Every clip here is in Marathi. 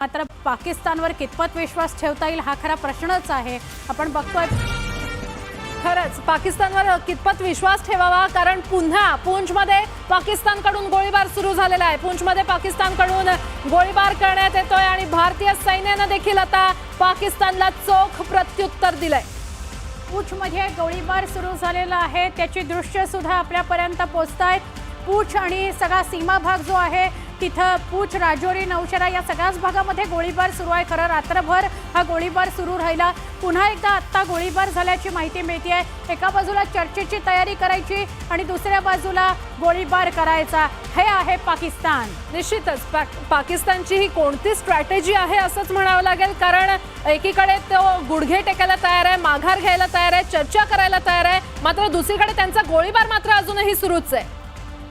मात्र पाकिस्तानवर कितपत विश्वास ठेवता येईल हा खरा प्रश्नच आहे। आपण बघतोय खरंच पाकिस्तानवर कितपत विश्वास ठेवावा, कारण पुन्हा पूंछमध्ये पाकिस्तानकडून गोळीबार सुरू झालेला आहे। पूंछमध्ये पाकिस्तानकडून गोळीबार करण्यात येतोय आणि भारतीय सैन्याने देखील आता पाकिस्तानला चोख प्रत्युत्तर दिलंय। पूंछमध्ये गोळीबार सुरू झालेला आहे, त्याची दृश्य सुद्धा आपल्यापर्यंत पोहोचतायत। पूंछ आणि सगळा सीमा भाग जो आहे तिथं पूंछ, राजौरी, नौशेरा या सगळ्याच भागामध्ये गोळीबार सुरू आहे। खरं रात्रभर हा गोळीबार सुरू राहिला। पुन्हा एकदा आत्ता गोळीबार झाल्याची माहिती मिळते आहे। एका बाजूला चर्चेची तयारी करायची आणि दुसऱ्या बाजूला गोळीबार करायचा, हे आहे पाकिस्तान। निश्चितच पाकिस्तानची ही कोणती स्ट्रॅटेजी आहे असंच म्हणावं लागेल, कारण एकीकडे तो गुडघे टेकायला तयार आहे, माघार घ्यायला तयार आहे, चर्चा करायला तयार आहे, मात्र दुसरीकडे त्यांचा गोळीबार मात्र अजूनही सुरूच आहे।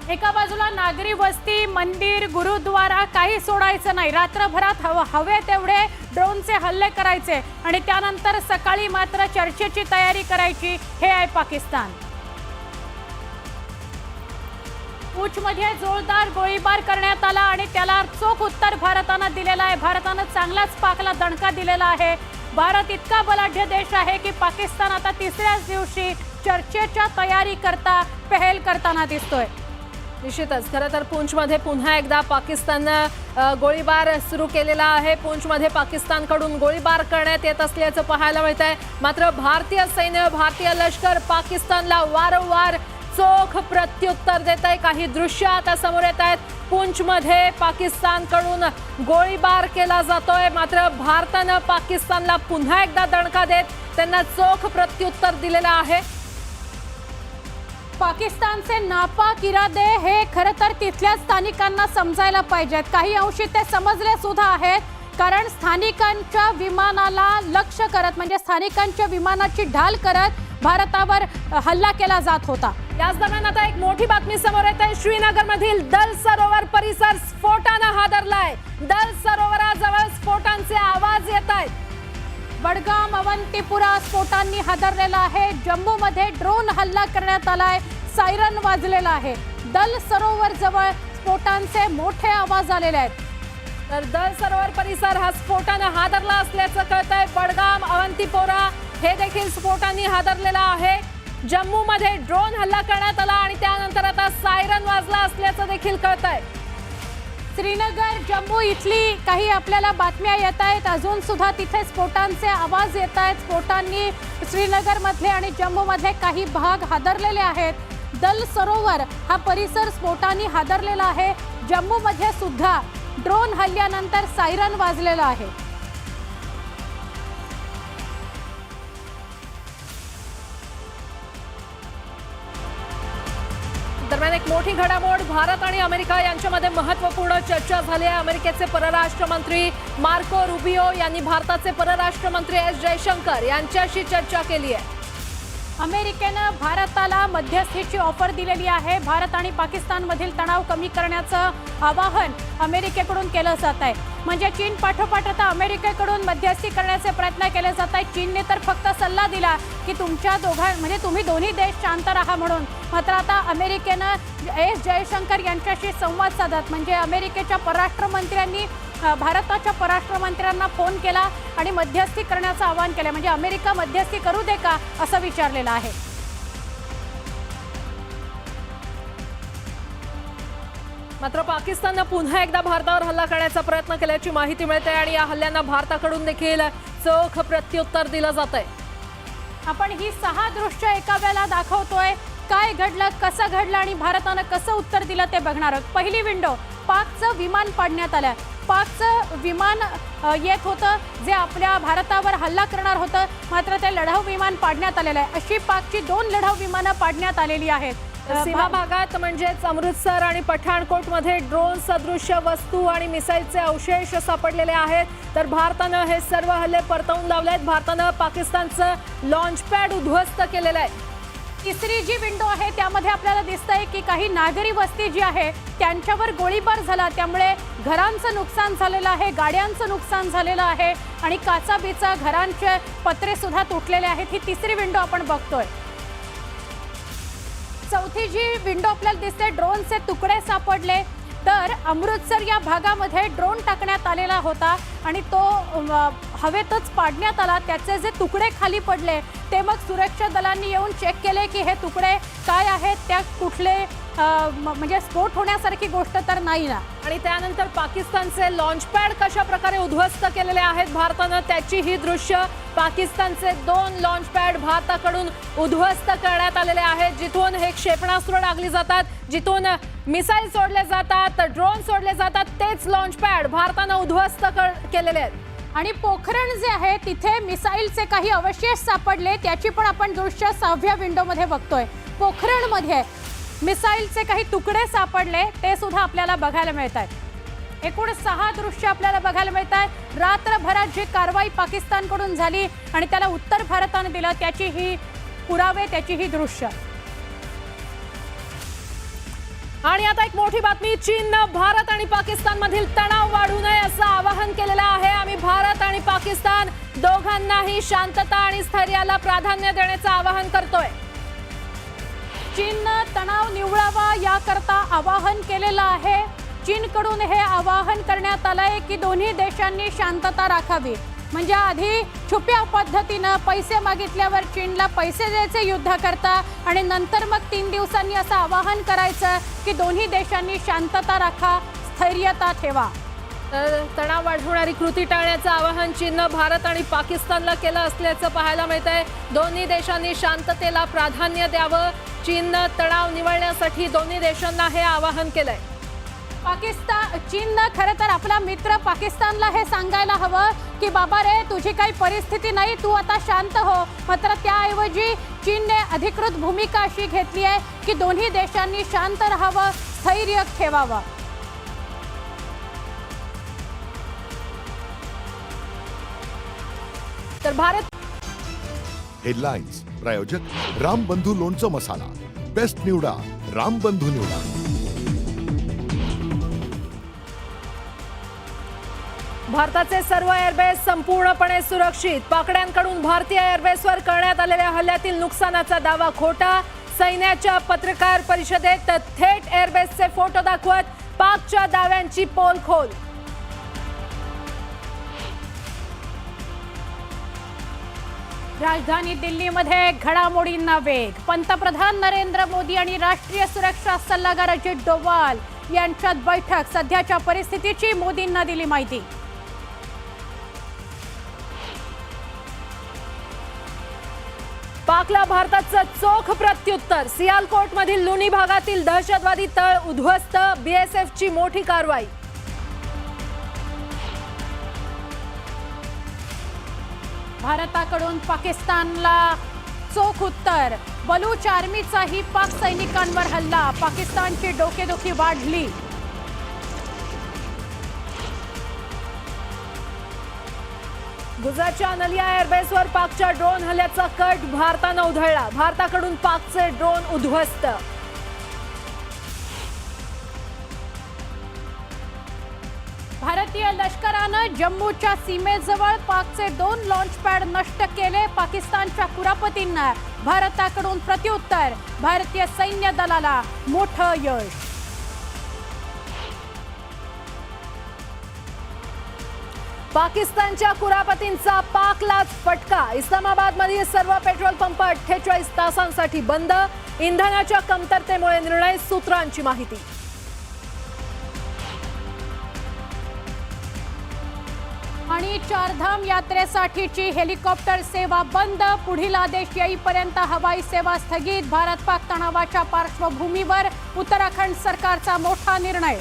एका बाजूला नागरी वस्ती, मंदिर, गुरुद्वारा काही सोडायचं नाही। रात्रभरात हवे तेवढे ड्रोनचे हल्ले करायचे आणि त्यानंतर सकाळी मात्र चर्चेची तयारी करायची, हे आहे पाकिस्तान। पूंछमध्ये जोरदार गोळीबार करण्यात आला आणि त्याला चोख उत्तर भारतानं दिलेलं आहे। भारतानं चांगलाच पाकला दणका दिलेला आहे। भारत इतका बलाढ्य देश आहे की पाकिस्तान आता तिसऱ्याच दिवशी चर्चेच्या तयारी करता पहल करताना दिसतोय। निश्चितच खरं तर पूंछमध्ये पुन्हा एकदा पाकिस्ताननं गोळीबार सुरू केलेला आहे। पूंछमध्ये पाकिस्तानकडून गोळीबार करण्यात येत असल्याचं पाहायला मिळत आहे, मात्र भारतीय सैन्य, भारतीय लष्कर पाकिस्तानला वारंवार चोख प्रत्युत्तर देत आहे। काही दृश्य आता समोर येत आहेत। पूंछमध्ये पाकिस्तानकडून गोळीबार केला जातोय, मात्र भारतानं पाकिस्तानला पुन्हा एकदा दणका देत त्यांना चोख प्रत्युत्तर दिलेलं आहे। पाकिस्तानचे नापाक इरादे हे खरं तर तिथल्या स्थानिकांना समजायला पाहिजेत। काही अंशी ते समजले सुद्धा आहेत, कारण स्थानिकांच्या विमानाला लक्ष्य करत, म्हणजे स्थानिकांच्या विमानाची ढाल करत भारतावर हल्ला केला जात होता। याच दरम्यान आता एक मोठी बातमी समोर येत आहे। श्रीनगरमधील दल सरोवर परिसर स्फोटानं हादरलाय। दल सरोवराजवळ स्फोटांचे आवाज येत आहेत। बडगाम, अवंतीपुरा स्फोटांनी हादरलेला आहे। जम्मूमध्ये ड्रोन हल्ला करण्यात आलाय, सायरन वाजलेला आहे। दल सरोवर जवळ स्फोटांचे मोठे आवाज आलेले आहेत। तर दल सरोवर परिसर हा स्फोटानं हादरला असल्याचं कळतंय। बडगाम, अवंतीपोरा हे देखील स्फोटांनी हादरलेला आहे। जम्मूमध्ये ड्रोन हल्ला करण्यात आला आणि त्यानंतर आता सायरन वाजला असल्याचं देखील कळतंय। श्रीनगर, जम्मू इथली काही आपल्याला बातम्या येत आहेत, अजून सुद्धा तिथे स्फोटांचे आवाज येत आहेत। स्फोटांनी श्रीनगरमधले आणि जम्मूमधले काही भाग हादरलेले आहेत। दल सरोवर हा परिसर स्फोटांनी हादरलेला आहे। जम्मूमध्ये सुद्धा ड्रोन हल्ल्यानंतर सायरन वाजलेला आहे। दरम्यान एक मोठी घडामोड, भारत आणि अमेरिका यांच्यामध्ये महत्त्वपूर्ण चर्चा झाली आहे। अमेरिकेचे परराष्ट्र मंत्री मार्को रुबियो यांनी भारताचे परराष्ट्र मंत्री एस जयशंकर यांच्याशी चर्चा केली आहे। अमेरिकेनं भारताला मध्यस्थीची ऑफर दिलेली आहे। भारत आणि पाकिस्तानमधील तणाव कमी करण्याचं आवाहन अमेरिकेकडून केलं जात आहे। म्हणजे चीन पाठोपाठ आता अमेरिकेकडून मध्यस्थी करण्याचे प्रयत्न केले जात आहेत। चीनने तर फक्त सल्ला दिला की तुमच्या म्हणजे तुम्ही दोन्ही देश शांत राहा म्हणून, मात्र आता अमेरिकेनं एस जयशंकर यांच्याशी संवाद साधत, म्हणजे अमेरिकेच्या परराष्ट्र मंत्र्यांनी भारताच्या परराष्ट्र मंत्र्यांना फोन केला आणि मध्यस्थी करण्याचं आवाहन केलं। म्हणजे अमेरिका मध्यस्थी करू दे का असं विचारलेलं आहे। मात्र पाकिस्ताननं पुन्हा एकदा भारतावर हल्ला करण्याचा प्रयत्न केल्याची माहिती मिळते आणि या हल्ल्यांना भारताकडून देखील चोख प्रत्युत्तर दिलं जातंय। आपण ही 6 दृश्य एका वेळेला दाखवतोय। काय घडलं, कसं घडलं आणि भारतानं कसं उत्तर दिलं ते बघणार आहोत। पहिली विंडो, पाकचं विमान पाडण्यात आलं। पाकचं विमान येत होतं जे आपल्या भारतावर हल्ला करणार होतं, मात्र ते लढाऊ विमान पाडण्यात आलेलं आहे। अशी पाकची 2 लढाऊ विमानं पाडण्यात आलेली आहेत। सीमा भागात म्हणजेच अमृतसर आणि पठाणकोटमध्ये ड्रोन सदृश्य वस्तू आणि मिसाईलचे अवशेष सापडलेले आहेत। तर भारतानं हे सर्व हल्ले परतवून लावले आहेत। भारतानं पाकिस्तानचं लॉन्च पॅड उद्ध्वस्त केलेलं आहे। तिसरी जी विंडो आहे त्यामध्ये आपल्याला दिसतंय की काही नागरी वस्ती जी आहे त्यांच्यावर गोळीबार झाला, त्यामुळे घरांचं नुकसान झालेलं आहे, गाड्यांचं नुकसान झालेलं आहे आणि काचाबिचा घरांचे पत्रे सुद्धा तुटलेले आहेत। ही तिसरी विंडो आपण बघतोय। चौथी जी विंडो आपल्याला दिसते, ड्रोनचे तुकडे सापडले। तर अमृतसर या भागामध्ये ड्रोन टाकण्यात आलेला होता आणि तो हवेतच पाडण्यात आला. त्याचे जे तुकडे खाली पडले ते मग सुरक्षा दलांनी येऊन चेक केले की हे तुकडे काय आहेत, त्या कुठले म्हणजे स्फोट होण्यासारखी गोष्ट तर नाही ना. आणि त्यानंतर पाकिस्तानचे लॉन्च पॅड कशा प्रकारे उद्ध्वस्त केलेले आहेत भारतानं, त्याची ही दृश्य. पाकिस्तानचे 2 लॉन्च पॅड भारताकडून उद्ध्वस्त करण्यात आलेले आहेत, जिथून हे क्षेपणास्त्र डागली जातात, जिथून मिसाईल सोडले जातात, ड्रोन सोडले जातात, तेच लॉन्च पॅड भारतानं उद्ध्वस्त केलेले आहेत. आणि पोखरण जे आहे तिथे मिसाईलचे काही अवशेष सापडले, त्याची पण आपण दृश्य 6व्या विंडोमध्ये बघतोय. पोखरणमध्ये मिसाईलचे काही तुकडे सापडले, ते सुद्धा आपल्याला बघायला मिळत आहेत. एकूण 6 दृश्य आपल्याला बघायला मिळत आहेत. रात्रभरात जी कारवाई पाकिस्तानकडून झाली आणि त्याला उत्तर भारताने दिलं, त्याची ही पुरावे, त्याची ही दृश्य. आणि आता एक मोठी बातमी, चीननं भारत आणि पाकिस्तानमधील तणाव वाढू नये असं आवाहन केलेलं आहे. आम्ही भारत आणि पाकिस्तान दोघांनाही शांतता आणि स्थैर्याला प्राधान्य देण्याचं आवाहन करतोय. चीननं तणाव निवळावा याकरता आवाहन केलेलं आहे. चीनकडून हे आवाहन करण्यात आलंय की दोन्ही देशांनी शांतता राखावी. म्हणजे आधी छुप्या पद्धतीनं पैसे मागितल्यावर चीनला पैसे द्यायचे युद्ध करता आणि नंतर मग 3 दिवसांनी असं आवाहन करायचं की दोन्ही देशांनी शांतता राखा, स्थैर्यता ठेवा. तणाव वाढवणारी कृती टाळण्याचं आवाहन चीननं भारत आणि पाकिस्तानला केलं असल्याचं पाहायला मिळतंय. दोन्ही देशांनी शांततेला प्राधान्य द्यावं. चीननं तणाव निवळण्यासाठी दोन्ही देशांना हे आवाहन केलंय. चीननं खरं तर आपला मित्र पाकिस्तानला हे सांगायला हवं की बाबा रे, तुझी काही परिस्थिती नाही, तू आता शांत हो. मात्र त्याऐवजी चीनने अधिकृत भूमिका अशी घेतली आहे की दोन्ही देशांनी शांत राहावं, स्थैर्य ठेवावं. तर भारत हेडलाइन्स प्रायोजक रामबंधू लोणचं मसाला. बेस्ट निवडा, रामबंधू निवडा. भारताचे सर्व एअरबेस संपूर्णपणे सुरक्षित. पाकड्यांकडून भारतीय एअरबेसवर करण्यात आलेल्या हल्ल्यातील नुकसानाचा दावा खोटा. सैन्याच्या पत्रकार परिषदेत थेट एअरबेसचे फोटो दाखवत पाकच्या दाव्यांची पोलखोल. राजधानी दिल्लीमध्ये घडामोडींना वेग. पंतप्रधान नरेंद्र मोदी आणि राष्ट्रीय सुरक्षा सल्लागार अजित डोवाल यांच्यात बैठक. सध्याच्या परिस्थितीची मोदींना दिली माहिती. पाकला भारताचं चोख प्रत्युत्तर. सियालकोटमधील लुनी भागातील दहशतवादी तळ उद्ध्वस्त. बीएसएफची मोठी कारवाई. भारताकडून पाकिस्तानला चोख उत्तर. बलूच आर्मीचाही पाक सैनिकांवर हल्ला. पाकिस्तानची डोकेदुखी वाढली. गुजरातच्या नलिया एअरबेसवर पाकच्या ड्रोन हल्ल्याचा कट भारतानं उधळला. भारताकडून पाकचे ड्रोन उद्ध्वस्त. भारतीय लष्करानं जम्मूच्या सीमेजवळ पाकचे 2 लॉन्च पॅड नष्ट केले. पाकिस्तानच्या कुरापतींना भारताकडून प्रत्युत्तर. भारतीय सैन्य दलाला मोठं यश. पाकिस्तानच्या कुरापतींचा पाकलाच फटका. इस्लामाबादमधील सर्व पेट्रोल पंप 48 तासांसाठी बंद. इंधनाच्या कमतरतेमुळे निर्णय. सूत्रांची माहिती. आणि चारधाम यात्रेसाठीची हेलिकॉप्टर सेवा बंद. पुढील आदेश येईपर्यंत हवाई सेवा स्थगित. भारत पाक तणावाच्या पार्श्वभूमीवर उत्तराखंड सरकारचा मोठा निर्णय.